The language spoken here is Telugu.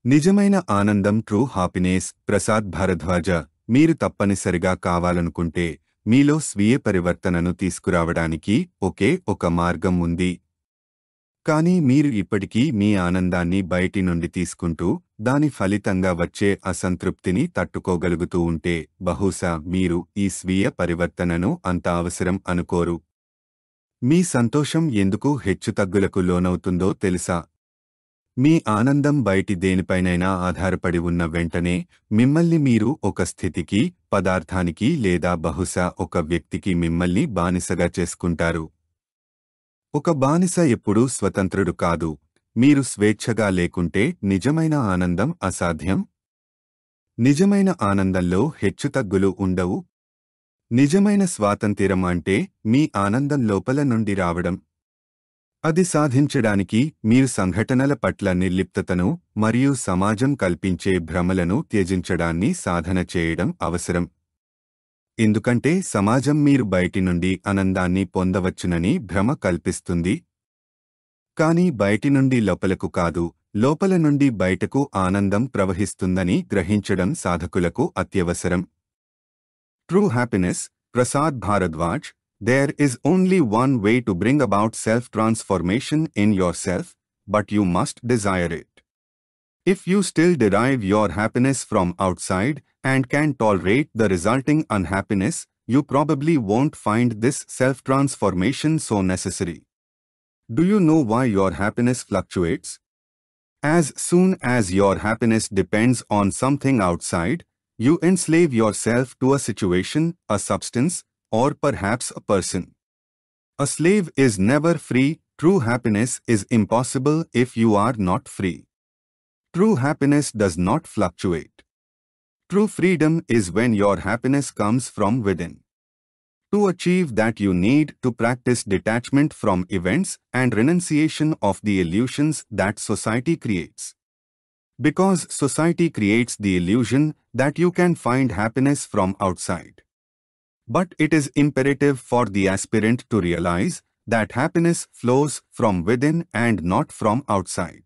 నిజమైన ఆనందం ట్రూ హ్యాపీనెస్. ప్రసాద్ భారద్వాజ. మీరు తప్పనిసరిగా కావాలనుకుంటే మీలో స్వీయ పరివర్తనను తీసుకురావడానికి ఒకే ఒక మార్గం ఉంది. కానీ మీరు ఇప్పటికీ మీ ఆనందాన్ని బయటి నుండి తీసుకుంటూ దాని ఫలితంగా వచ్చే అసంతృప్తిని తట్టుకోగలుగుతూ ఉంటే బహుశా మీరు ఈ స్వీయ పరివర్తనను అంత అవసరం అనుకోరు. మీ సంతోషం ఎందుకు హెచ్చుతగ్గులకు లోనవుతుందో తెలుసా? మీ ఆనందం బయటి దేనిపైనైనా ఆధారపడి ఉన్న వెంటనే మిమ్మల్ని మీరు ఒక స్థితికి, పదార్థానికి లేదా బహుశా ఒక వ్యక్తికి మిమ్మల్ని బానిసగా చేసుకుంటారు. ఒక బానిస ఎప్పుడూ స్వతంత్రుడు కాదు. మీరు స్వేచ్ఛగా లేకుంటే నిజమైన ఆనందం అసాధ్యం. నిజమైన ఆనందంలో హెచ్చుతగ్గులు ఉండవు. నిజమైన స్వాతంత్ర్యం అంటే మీ ఆనందం లోపల నుండి రావడం. అది సాధించడానికి మీరు సంఘటనల పట్ల నిర్లిప్తతను మరియు సమాజం కల్పించే భ్రమలను త్యజించడాన్ని సాధన చేయడం అవసరం. ఎందుకంటే సమాజం మీరు బయటి నుండి ఆనందాన్ని పొందవచ్చునని భ్రమ కల్పిస్తుంది. కానీ బయటి నుండి లోపలకు కాదు, లోపల నుండి బయటకు ఆనందం ప్రవహిస్తుందని గ్రహించడం సాధకులకు అత్యవసరం. True happiness. Prasad Bharadwaj. There is only one way to bring about self-transformation in yourself, but you must desire it. If you still derive your happiness from outside and can tolerate the resulting unhappiness, you probably won't find this self-transformation so necessary. Do you know why your happiness fluctuates? As soon as your happiness depends on something outside, you enslave yourself to a situation, a substance, or perhaps a person. A slave is never free. True happiness is impossible if you are not free. True happiness does not fluctuate. True freedom is when your happiness comes from within. To achieve that, you need to practice detachment from events and renunciation of the illusions that society creates. Because society creates the illusion that you can find happiness from outside. But it is imperative for the aspirant to realize that happiness flows from within and not from outside.